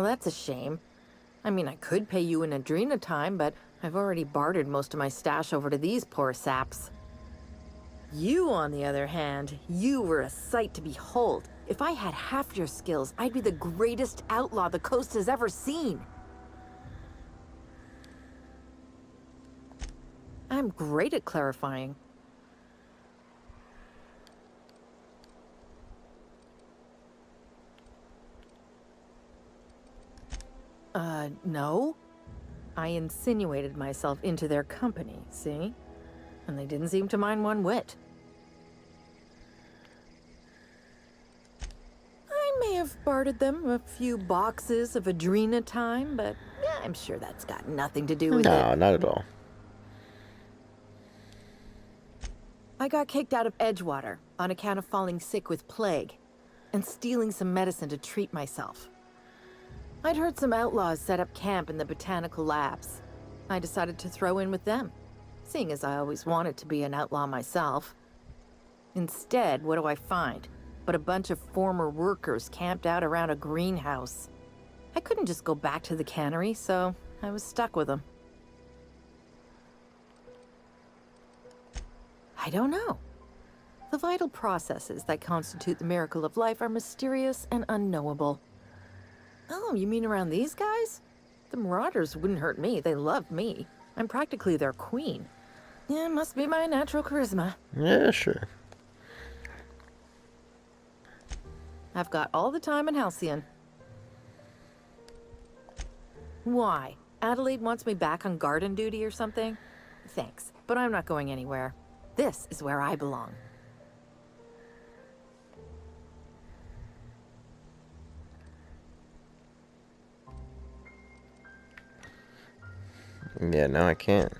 that's a shame. I mean, I could pay you in Adrena time, but I've already bartered most of my stash over to these poor saps. You, on the other hand, you were a sight to behold. If I had half your skills, I'd be the greatest outlaw the coast has ever seen. I'm great at clarifying. No. I insinuated myself into their company, see? And they didn't seem to mind one whit. I may have bartered them a few boxes of Adrena time, but yeah, I'm sure that's got nothing to do with it. No, not at all. I got kicked out of Edgewater on account of falling sick with plague and stealing some medicine to treat myself. I'd heard some outlaws set up camp in the botanical labs. I decided to throw in with them, seeing as I always wanted to be an outlaw myself. Instead, what do I find? But a bunch of former workers camped out around a greenhouse. I couldn't just go back to the cannery, so I was stuck with them. I don't know. The vital processes that constitute the miracle of life are mysterious and unknowable. Oh, you mean around these guys? The Marauders wouldn't hurt me. They love me. I'm practically their queen. Yeah, must be my natural charisma. Yeah, sure. I've got all the time in Halcyon. Why? Adelaide wants me back on garden duty or something? Thanks, but I'm not going anywhere. This is where I belong. Yeah, no, I can't.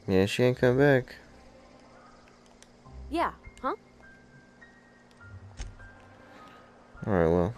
Yeah, she ain't come back. Yeah, huh? Alright, well.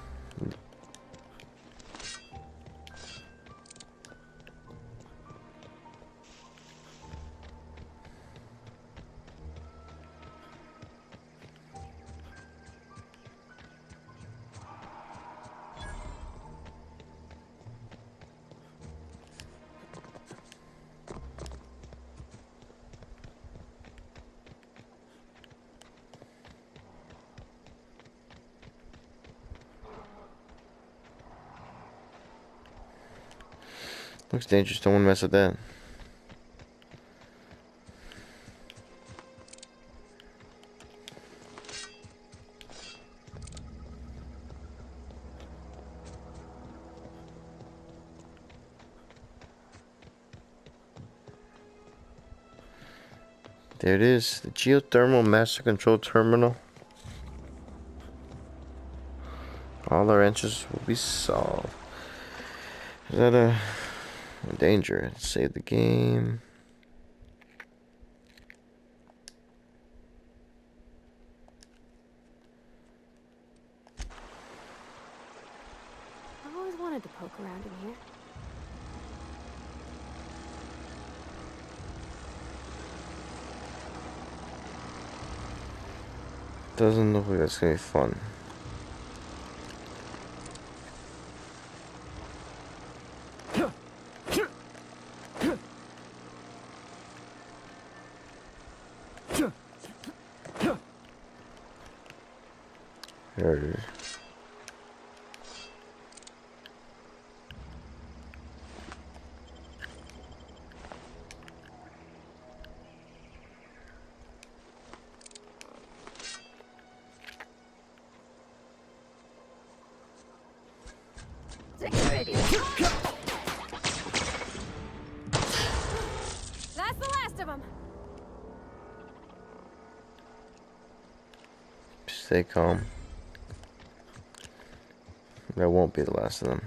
Looks dangerous, don't want to mess with that. There it is, the geothermal master control terminal. All our answers will be solved. Is that a danger? Save the game. I've always wanted to poke around in here. Doesn't look like that's gonna be fun. There it is. Security. That's the last of them. Stay calm. That won't be the last of them.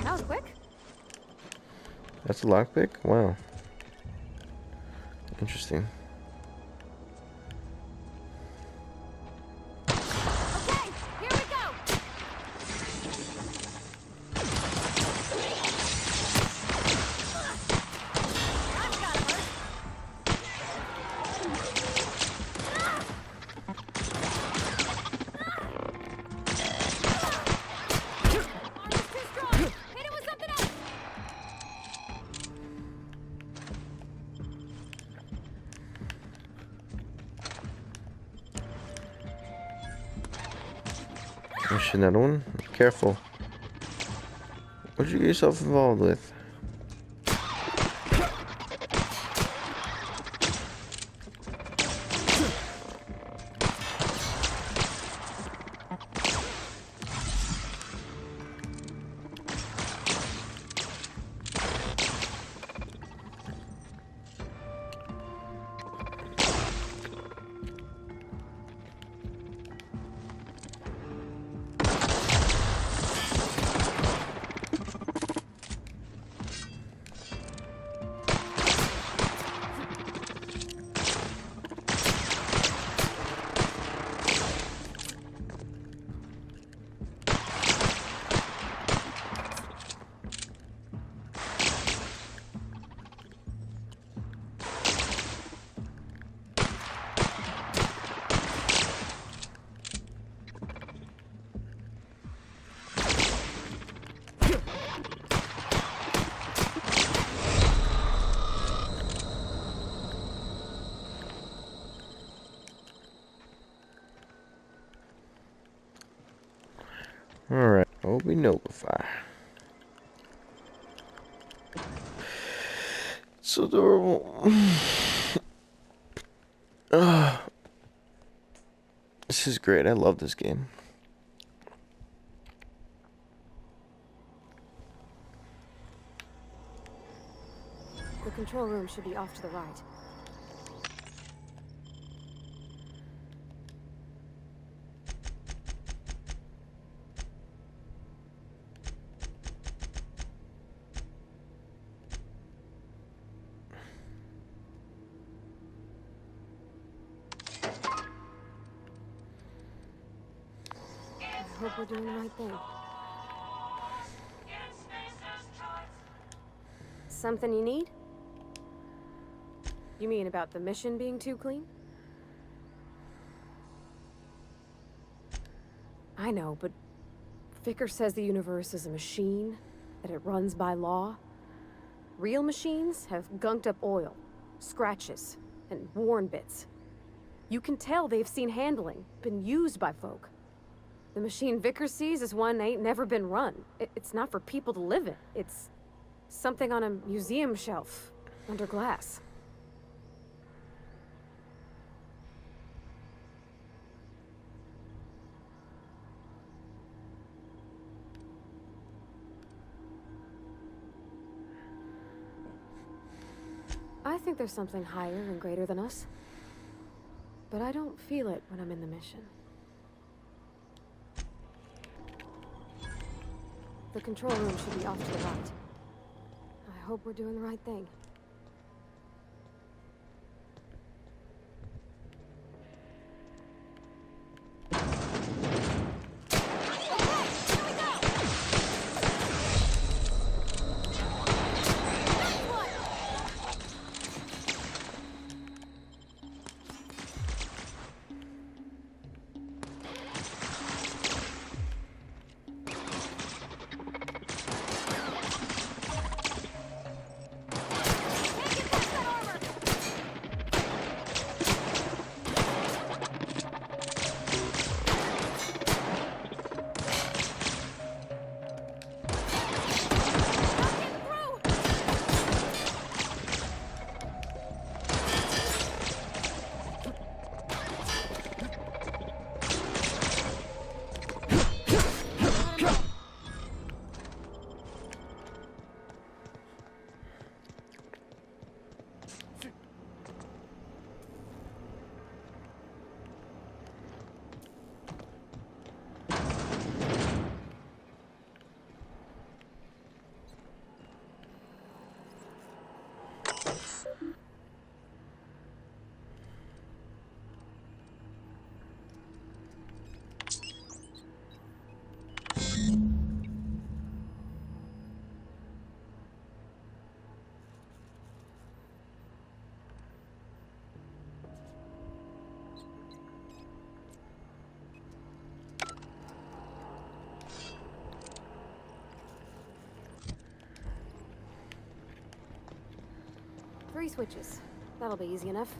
That was quick. That's a lockpick? Wow. Interesting. Push another one. Careful. What'd you get yourself involved with? Alright, we notify. It's so adorable. This is great. I love this game. The control room should be off to the right. I hope we're doing the right thing. Something you need? You mean about the mission being too clean? I know, but Vicker says the universe is a machine, that it runs by law. Real machines have gunked up oil, scratches, and worn bits. You can tell they've seen handling, been used by folk. The machine Vicker sees is one ain't never been run. It's not for people to live in. It's something on a museum shelf, under glass. I think there's something higher and greater than us. But I don't feel it when I'm in the mission. The control room should be off to the right. I hope we're doing the right thing. Three switches. That'll be easy enough.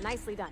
Nicely done.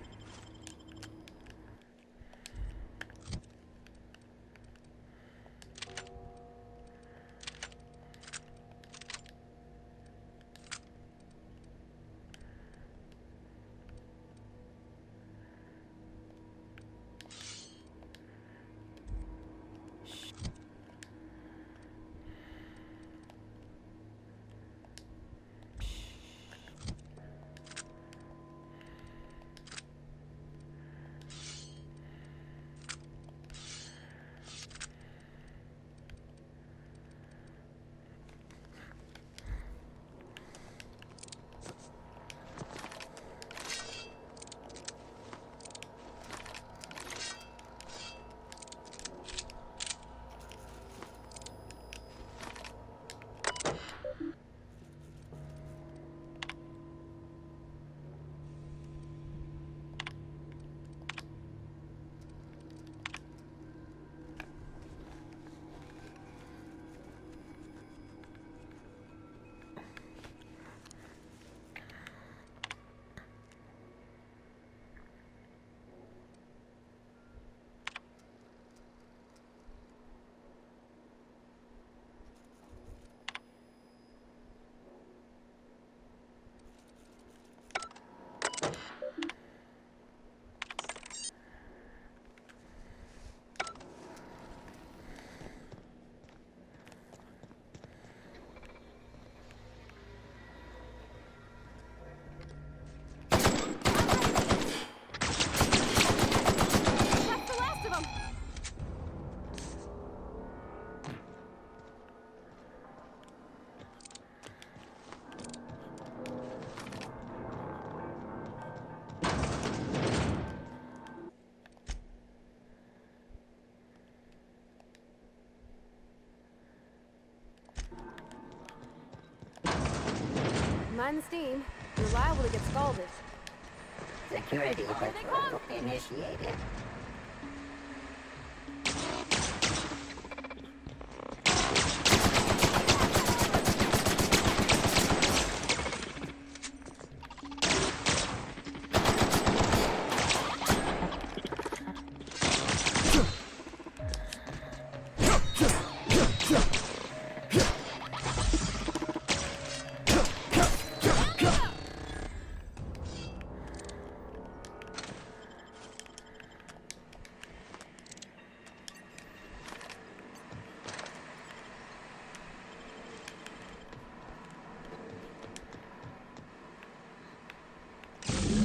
Mind the steam. You're liable to get scalded. Security patrol initiated.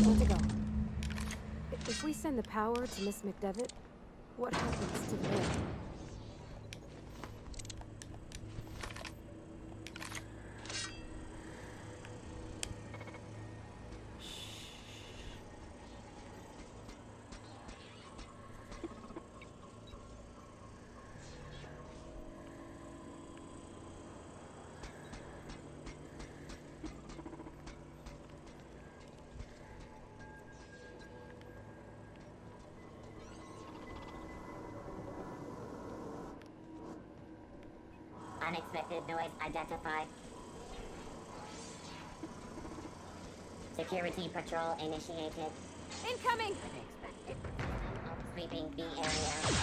Where to go? If we send the power to Miss McDevitt, what happens to them? Unexpected noise identified. Security patrol initiated. Incoming! Unexpected. Sweeping the area.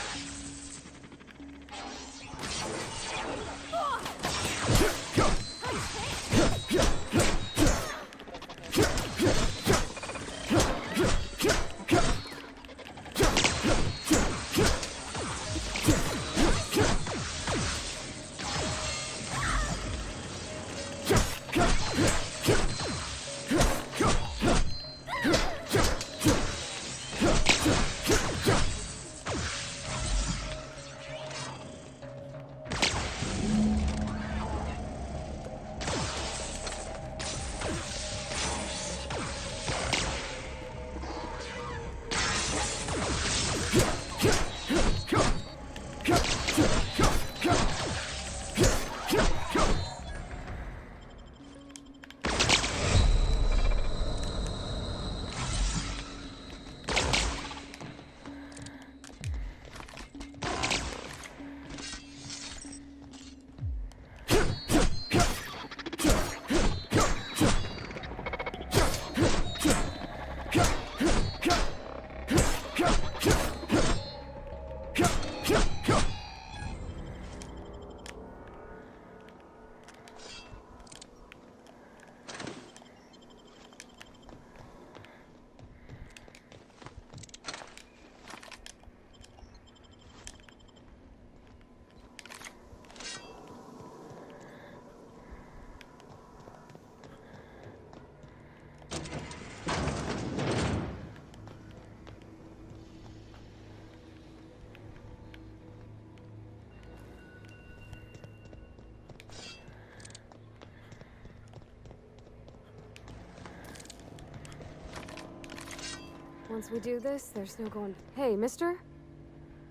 Once we do this, there's no going... Hey, mister?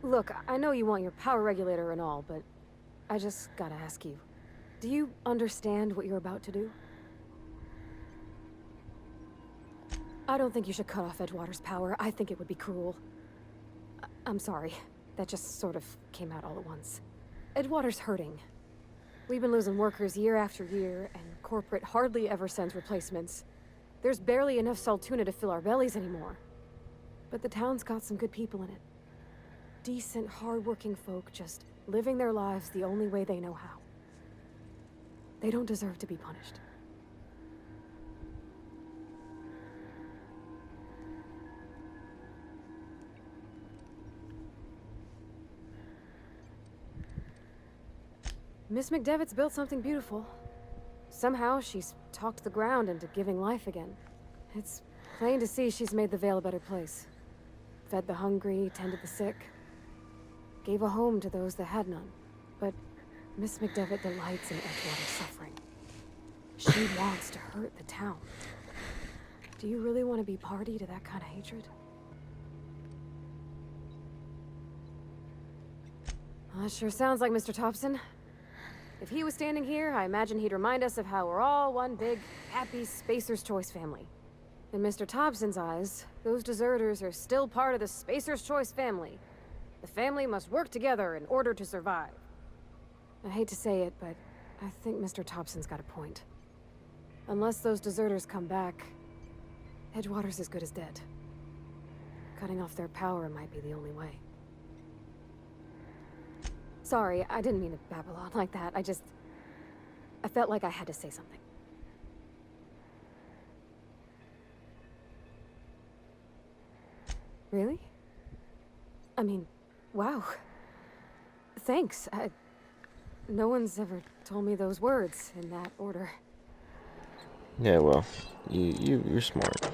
Look, I know you want your power regulator and all, but I just gotta ask you. Do you understand what you're about to do? I don't think you should cut off Edgewater's power. I think it would be cruel. I'm sorry. That just sort of came out all at once. Edgewater's hurting. We've been losing workers year after year, and corporate hardly ever sends replacements. There's barely enough Saltuna to fill our bellies anymore. But the town's got some good people in it. Decent, hard-working folk just living their lives the only way they know how. They don't deserve to be punished. Miss McDevitt's built something beautiful. Somehow, she's talked the ground into giving life again. It's plain to see she's made the Vale a better place. Fed the hungry, tended the sick. Gave a home to those that had none. But Miss McDevitt delights in Edgewater's suffering. She wants to hurt the town. Do you really want to be party to that kind of hatred? Well, that sure sounds like Mr. Thompson. If he was standing here, I imagine he'd remind us of how we're all one big, happy Spacer's Choice family. In Mr. Thompson's eyes, those deserters are still part of the Spacer's Choice family. The family must work together in order to survive. I hate to say it, but I think Mr. Thompson's got a point. Unless those deserters come back, Edgewater's as good as dead. Cutting off their power might be the only way. Sorry, I didn't mean to babble on like that. I felt like I had to say something. Really? I mean, wow. Thanks. No one's ever told me those words in that order. Yeah, well, you're smart.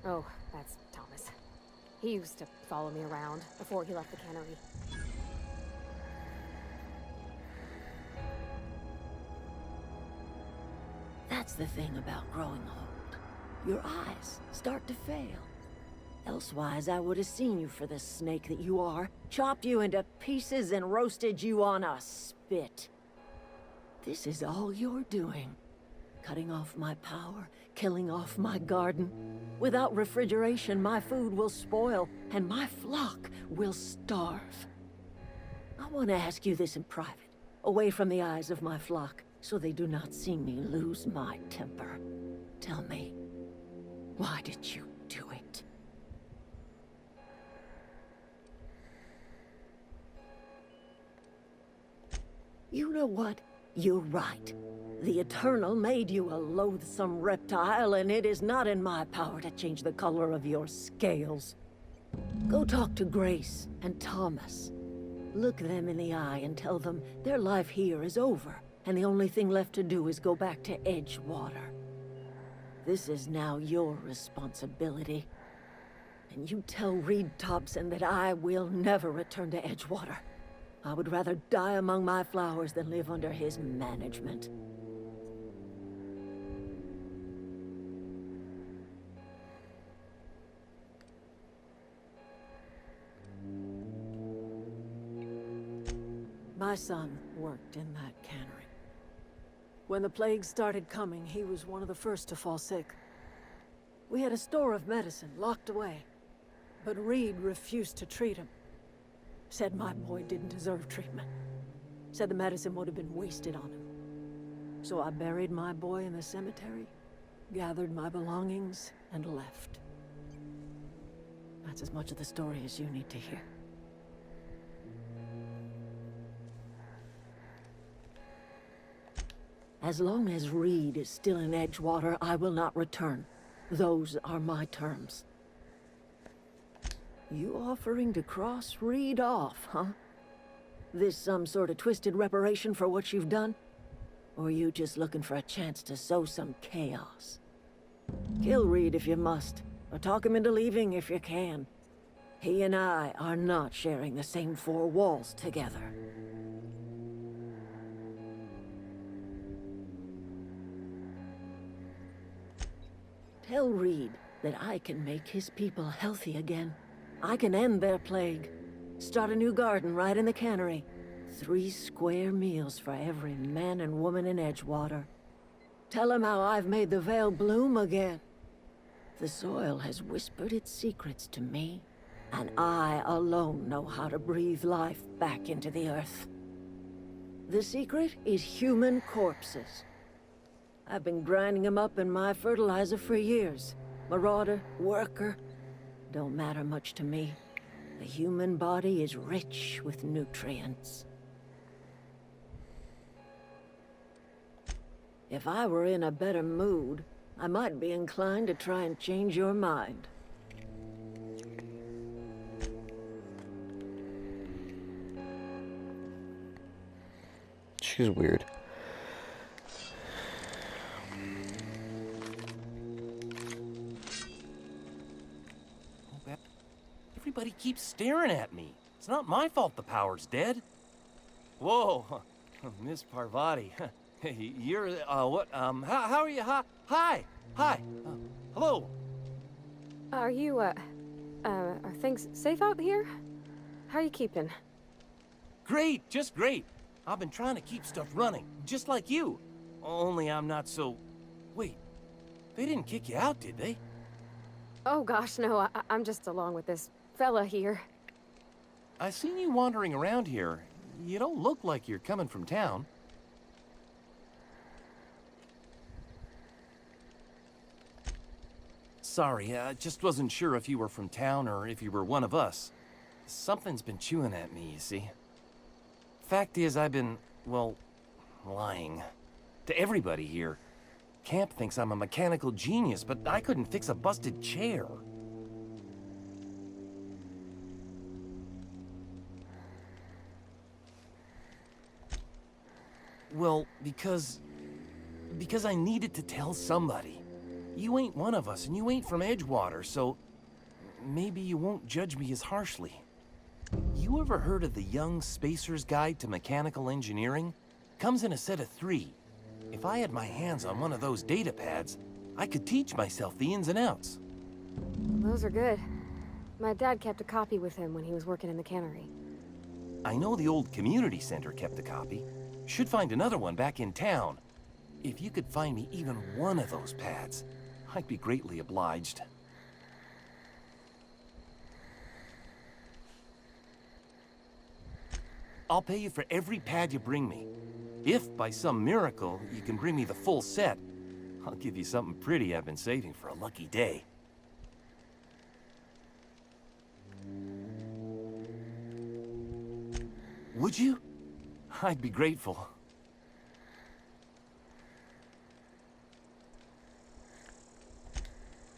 Oh, that's Thomas. He used to follow me around before he left the cannery. That's the thing about growing old. Your eyes start to fail. Elsewise, I would have seen you for the snake that you are, chopped you into pieces and roasted you on a spit. This is all you're doing. Cutting off my power, killing off my garden. Without refrigeration, my food will spoil, and my flock will starve. I want to ask you this in private, away from the eyes of my flock, so they do not see me lose my temper. Tell me, why did you do it? You know what? You're right. The Eternal made you a loathsome reptile, and it is not in my power to change the color of your scales. Go talk to Grace and Thomas. Look them in the eye and tell them their life here is over, and the only thing left to do is go back to Edgewater. This is now your responsibility. And you tell Reed Thompson that I will never return to Edgewater. I would rather die among my flowers than live under his management. My son worked in that cannery. When the plague started coming, he was one of the first to fall sick. We had a store of medicine locked away, but Reed refused to treat him. Said my boy didn't deserve treatment. Said the medicine would have been wasted on him. So I buried my boy in the cemetery, gathered my belongings, and left. That's as much of the story as you need to hear. As long as Reed is still in Edgewater, I will not return. Those are my terms. You offering to cross Reed off, huh? This some sort of twisted reparation for what you've done? Or you just looking for a chance to sow some chaos? Kill Reed if you must, or talk him into leaving if you can. He and I are not sharing the same four walls together. Tell Reed that I can make his people healthy again. I can end their plague. Start a new garden right in the cannery. 3 square meals for every man and woman in Edgewater. Tell him how I've made the Vale bloom again. The soil has whispered its secrets to me, and I alone know how to breathe life back into the earth. The secret is human corpses. I've been grinding them up in my fertilizer for years. Marauder, worker, don't matter much to me. The human body is rich with nutrients. If I were in a better mood, I might be inclined to try and change your mind. She's weird. Everybody keeps staring at me. It's not my fault the power's dead. Whoa, Miss Parvati. You're, what, how are you? Hi, hello. Are you, are things safe out here? How are you keeping? Great, just great. I've been trying to keep stuff running, just like you. Only I'm not so... Wait, they didn't kick you out, did they? Oh gosh, no, I'm just along with this fella here. I seen you wandering around here. You don't look like you're coming from town. Sorry, I just wasn't sure if you were from town or if you were one of us. Something's been chewing at me, you see. Fact is, I've been, well, lying. To everybody here. Camp thinks I'm a mechanical genius, but I couldn't fix a busted chair. Well, because I needed to tell somebody. You ain't one of us, and you ain't from Edgewater, so maybe you won't judge me as harshly. You ever heard of the Young Spacer's Guide to Mechanical Engineering? Comes in a set of 3. If I had my hands on one of those data pads, I could teach myself the ins and outs. Those are good. My dad kept a copy with him when he was working in the cannery. I know the old community center kept a copy. Should find another one back in town. If you could find me even one of those pads, I'd be greatly obliged. I'll pay you for every pad you bring me. If, by some miracle, you can bring me the full set, I'll give you something pretty I've been saving for a lucky day. Would you? I'd be grateful.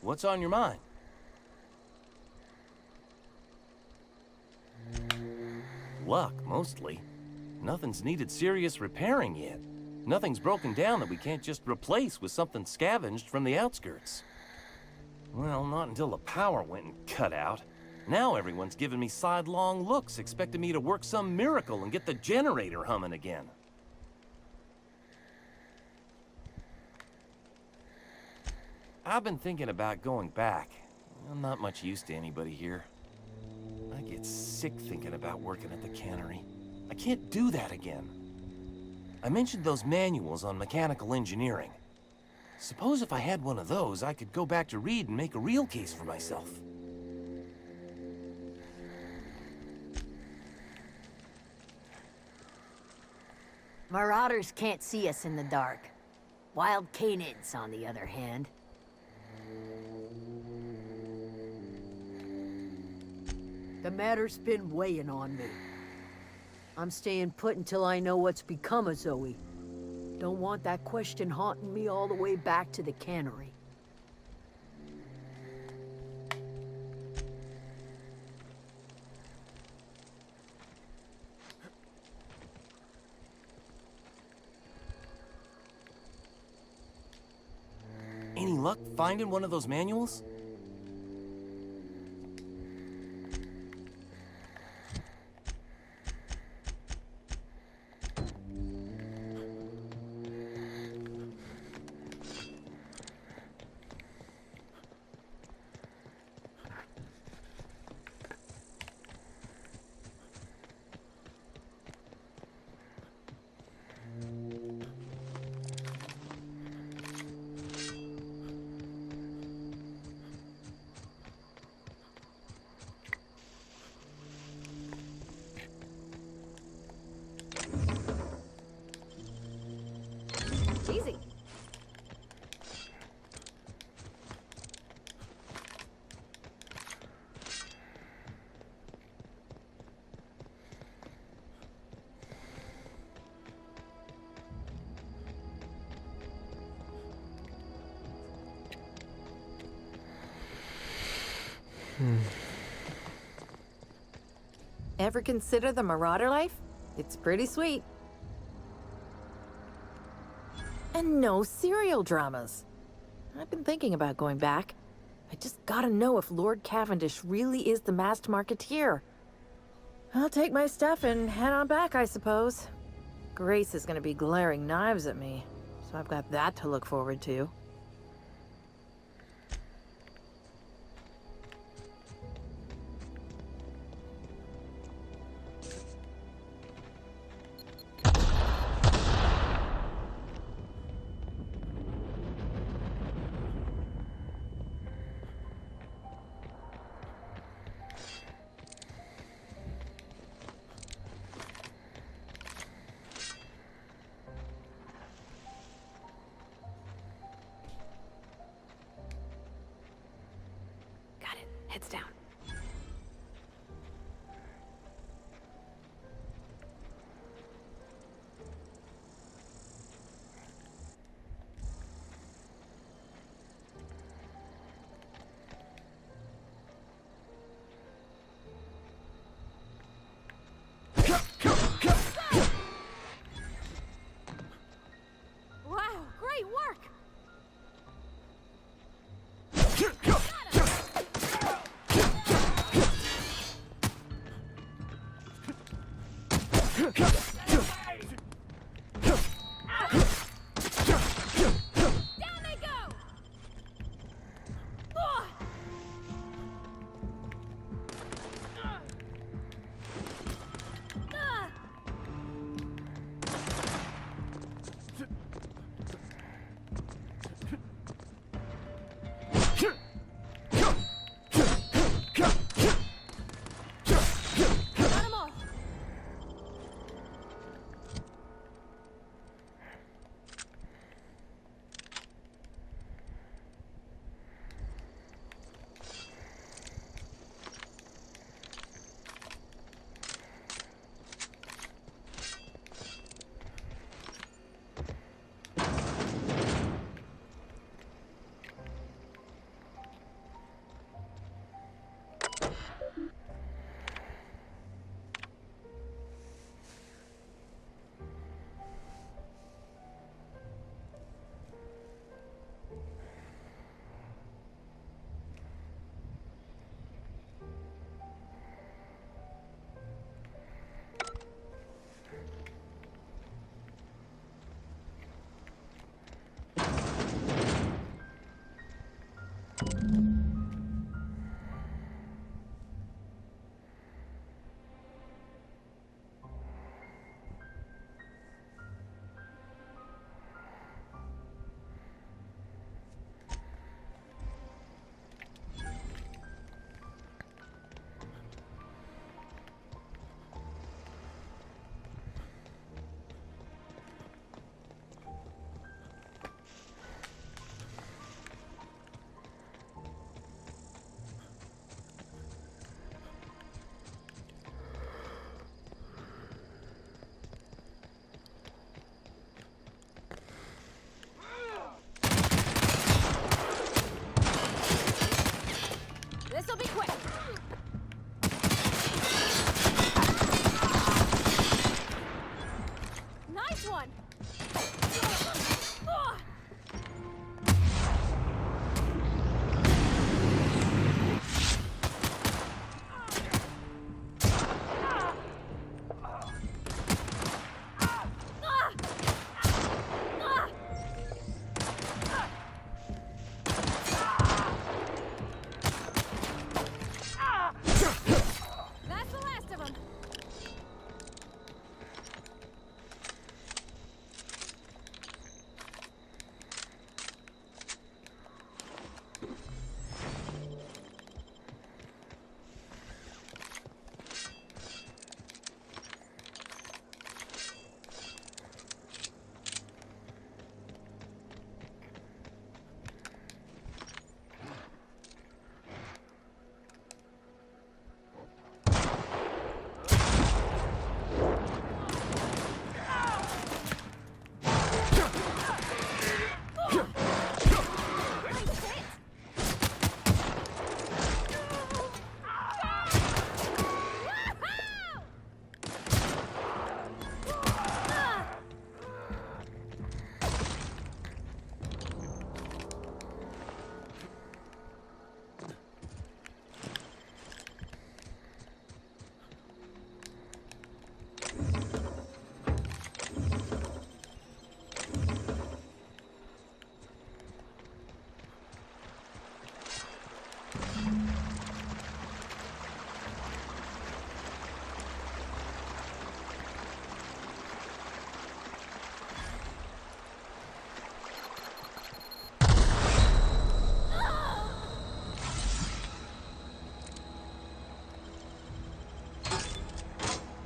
What's on your mind? Luck, mostly. Nothing's needed serious repairing yet. Nothing's broken down that we can't just replace with something scavenged from the outskirts. Well, not until the power went and cut out. Now everyone's giving me sidelong looks, expecting me to work some miracle and get the generator humming again. I've been thinking about going back. I'm not much use to anybody here. I get sick thinking about working at the cannery. I can't do that again. I mentioned those manuals on mechanical engineering. Suppose if I had one of those, I could go back to Reed and make a real case for myself. Marauders can't see us in the dark. Wild canids, on the other hand. The matter's been weighing on me. I'm staying put until I know what's become of Zoe. Don't want that question haunting me all the way back to the cannery. Any luck finding one of those manuals? Easy. Ever consider the Marauder life? It's pretty sweet. And no serial dramas. I've been thinking about going back. I just gotta know if Lord Cavendish really is the masked marketeer. I'll take my stuff and head on back, I suppose. Grace is gonna be glaring knives at me, so I've got that to look forward to. Got it. Heads down. Wow, great work! they go! Ah! Ah! Got 'em all. This'll be quick. Nice one. Ah! That's the last of them.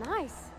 Nice.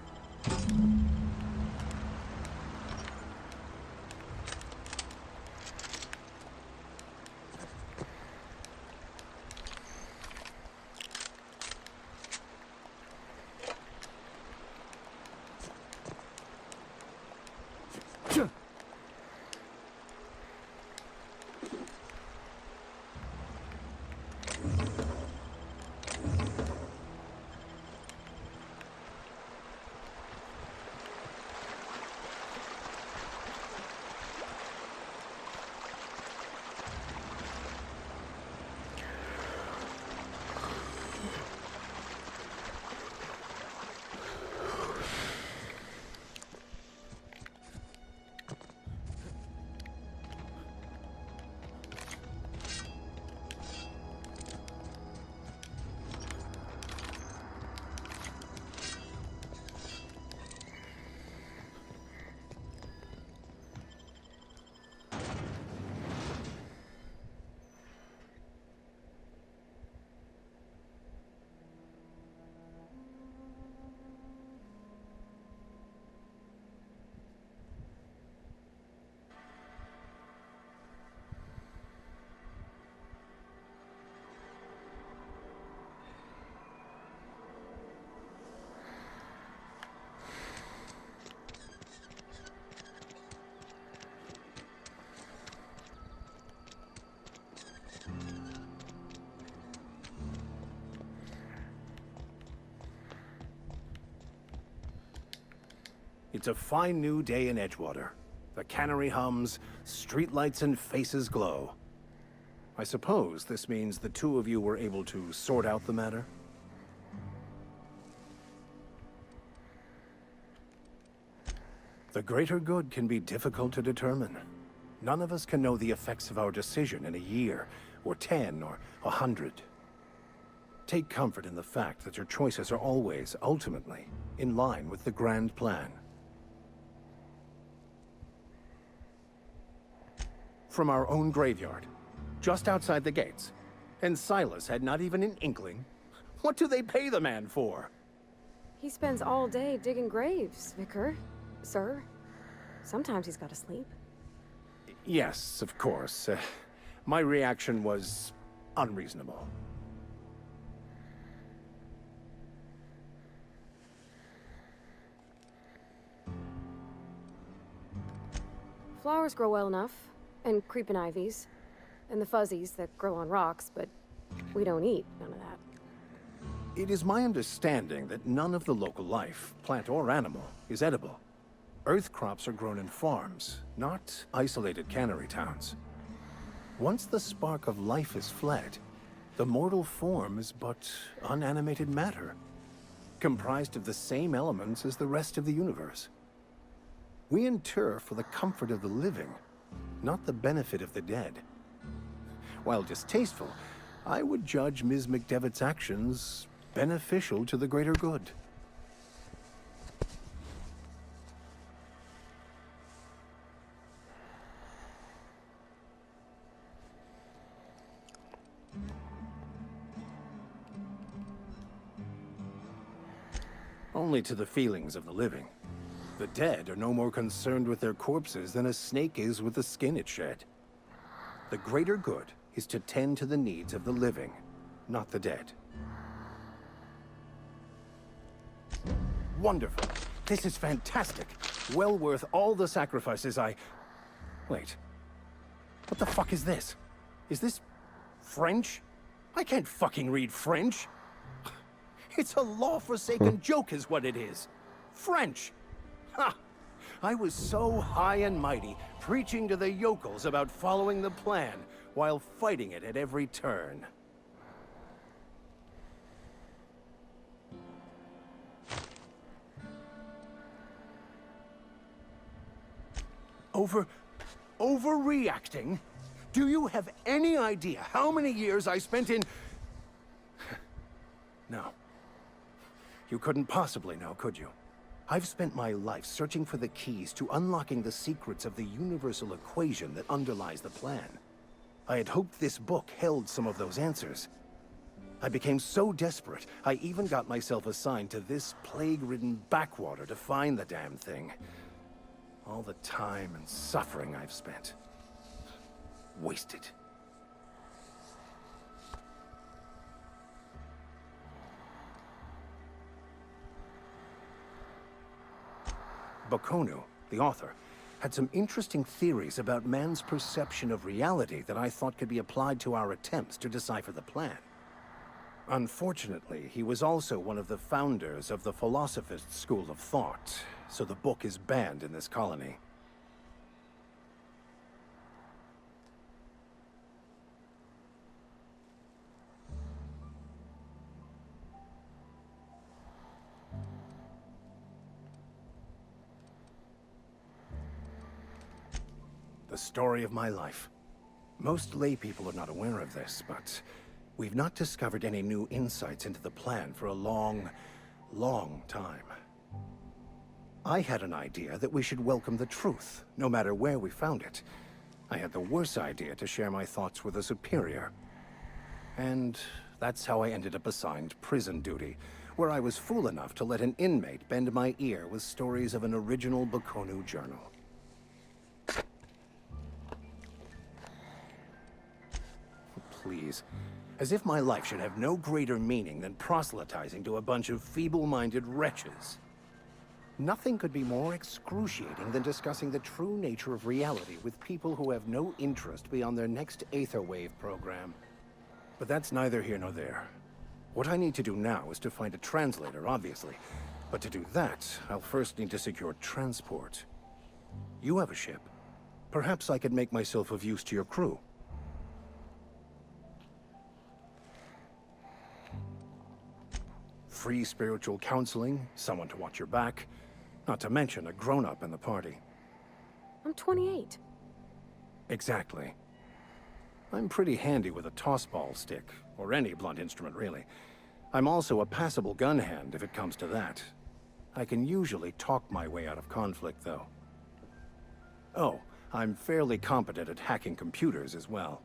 It's a fine new day in Edgewater. The cannery hums, streetlights and faces glow. I suppose this means the two of you were able to sort out the matter? The greater good can be difficult to determine. None of us can know the effects of our decision in a year, or 10, or 100. Take comfort in the fact that your choices are always, ultimately, in line with the grand plan. From our own graveyard, just outside the gates. And Silas had not even an inkling. What do they pay the man for? He spends all day digging graves, Vicar. Sir. Sometimes he's got to sleep. Yes, of course. My reaction was unreasonable. Flowers grow well enough, and creeping ivies, and the fuzzies that grow on rocks, but we don't eat none of that. It is my understanding that none of the local life, plant or animal, is edible. Earth crops are grown in farms, not isolated cannery towns. Once the spark of life is fled, the mortal form is but unanimated matter, comprised of the same elements as the rest of the universe. We inter for the comfort of the living, not the benefit of the dead. While distasteful, I would judge Ms. McDevitt's actions beneficial to the greater good. Only to the feelings of the living. The dead are no more concerned with their corpses than a snake is with the skin it shed. The greater good is to tend to the needs of the living, not the dead. Wonderful. This is fantastic. Well worth all the sacrifices I... Wait. What the fuck is this? Is this French? I can't fucking read French. It's a law-forsaken joke is what it is. French. Ha! I was so high and mighty, preaching to the yokels about following the plan, while fighting it at every turn. Overreacting? Do you have any idea how many years I spent in... No. You couldn't possibly know, could you? I've spent my life searching for the keys to unlocking the secrets of the universal equation that underlies the plan. I had hoped this book held some of those answers. I became so desperate, I even got myself assigned to this plague-ridden backwater to find the damn thing. All the time and suffering I've spent. Wasted. Bakonu, the author, had some interesting theories about man's perception of reality that I thought could be applied to our attempts to decipher the plan. Unfortunately, he was also one of the founders of the philosophist school of thought, so the book is banned in this colony. The story of my life. Most lay people are not aware of this, but we've not discovered any new insights into the plan for a long, long time. I had an idea that we should welcome the truth, no matter where we found it. I had the worse idea to share my thoughts with a superior. And that's how I ended up assigned prison duty, where I was fool enough to let an inmate bend my ear with stories of an original Bakonu journal. Please. As if my life should have no greater meaning than proselytizing to a bunch of feeble-minded wretches. Nothing could be more excruciating than discussing the true nature of reality with people who have no interest beyond their next Aetherwave program. But that's neither here nor there. What I need to do now is to find a translator, obviously. But to do that, I'll first need to secure transport. You have a ship. Perhaps I could make myself of use to your crew. Free spiritual counseling, someone to watch your back, not to mention a grown-up in the party. I'm 28. Exactly. I'm pretty handy with a tossball stick, or any blunt instrument, really. I'm also a passable gun hand if it comes to that. I can usually talk my way out of conflict, though. Oh, I'm fairly competent at hacking computers as well.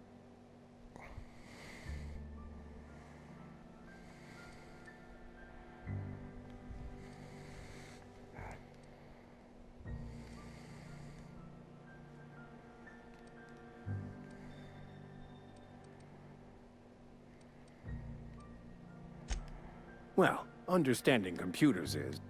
Well, understanding computers is...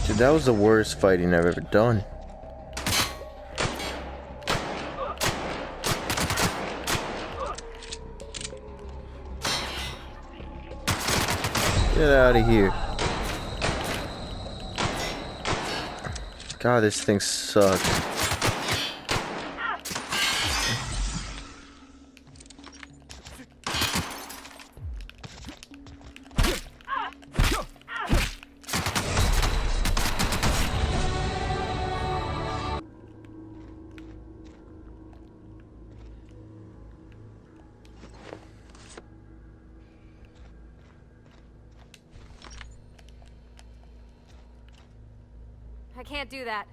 Dude, that was the worst fighting I've ever done. Get out of here. God, this thing sucks. I can't do that.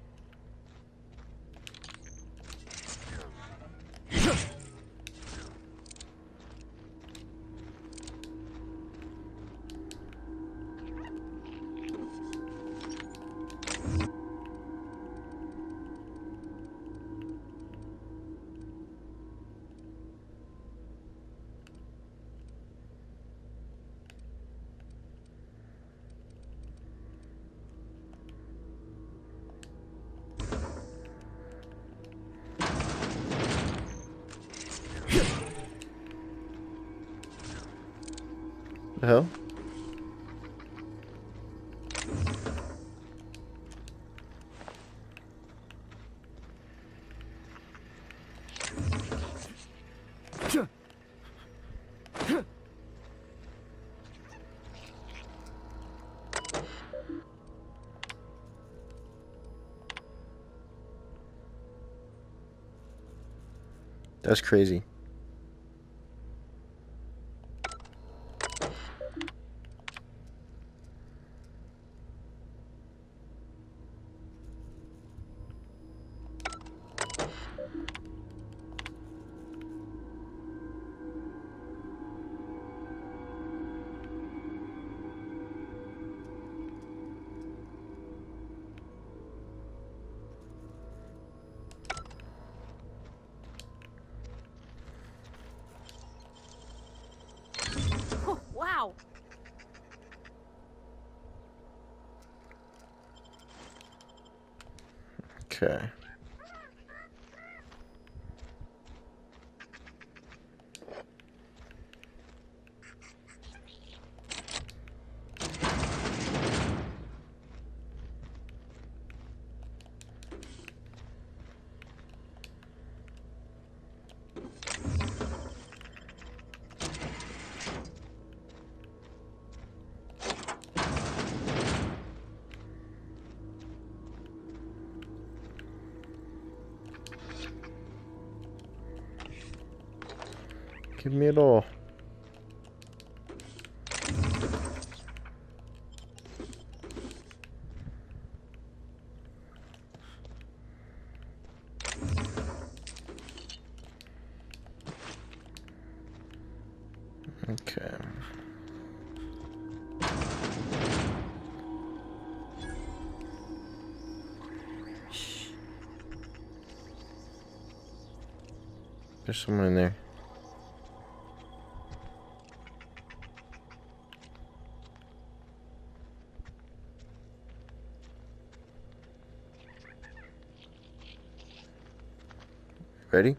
The hell? That's crazy. Oh, wow. Okay. Give me it all. Okay. There's someone in there. Ready?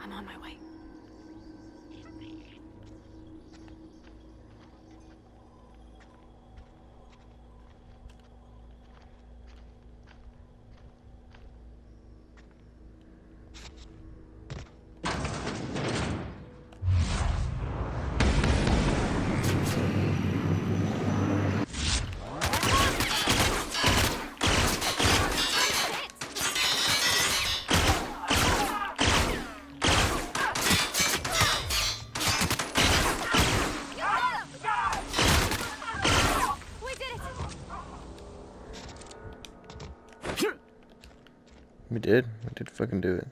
I'm on my way. We did. We did fucking do it.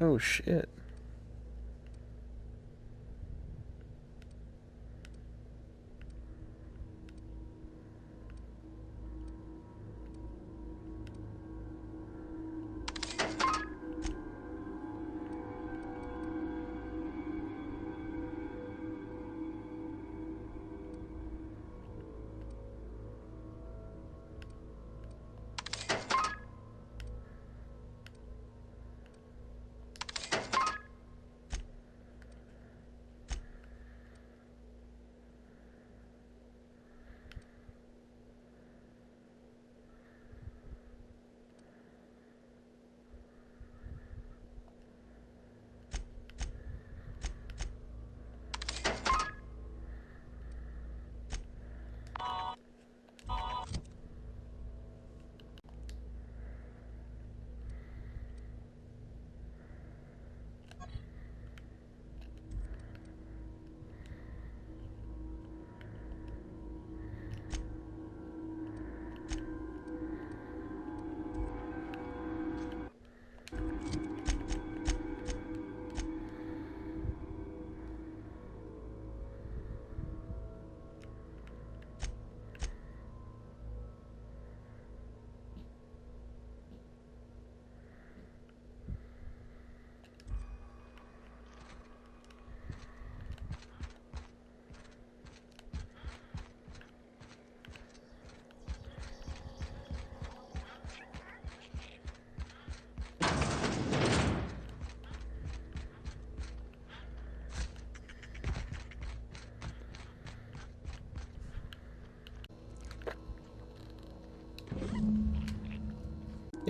Oh shit.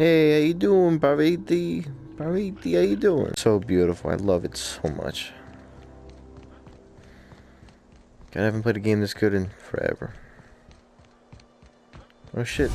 Hey, how you doing, Paravti? Paravti, how you doing? So beautiful. I love it so much. God, I haven't played a game this good in forever. Oh shit.